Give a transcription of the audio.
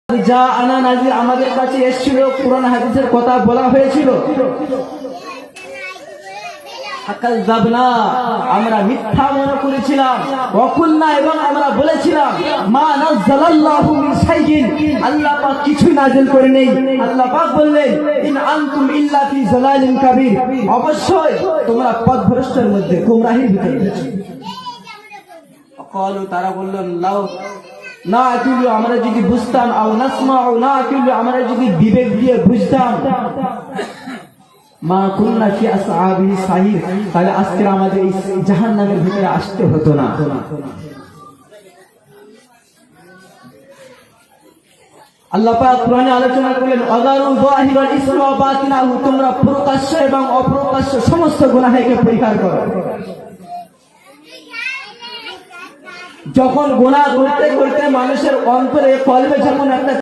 যা আনা নাজির আমাদের কাছে এসেছিল, কুরআন হাদিসের কথা বলা হয়েছিল। আমরা মিথ্যা মনে করেছিলাম, ওয়াকুলনা এবং আমরা বলেছিলাম মা নাযালাল্লাহু মিন শাইইন, আল্লাহ পাক কিছু নাযিল করে নেই। আল্লাহ পাক বললেন ইন আনতুম ইল্লা ফি যালালিন কাবীর, অবশ্যই তোমরা পথভ্রষ্টের মধ্যে, গোমরাহির ভিতরে। ক্বালু, তারা বললেন লাউ না আকিলু, আমরা যদি বুঝতাম, আও নাসমাউ না আকিলু, আমরা যদি বিবেক দিয়ে বুঝতাম, মা কুন্না ফি আসহাবি সাহির, তাহলে আজকে আমাদের এই জাহান্নামের ভিতরে আসতে হতো না। আল্লাহ পাক কোরআনে আলোচনা করলেন আযারু যাহিরাল ইসমি ওয়া বাতিনাহু, তোমরা প্রকাশ্য এবং অপ্রকাশ্য সমস্ত গুনাহকে পরিহার করো। যখন গুনাহ করতে করতে মানুষের অন্তরে কলবে যখন একটা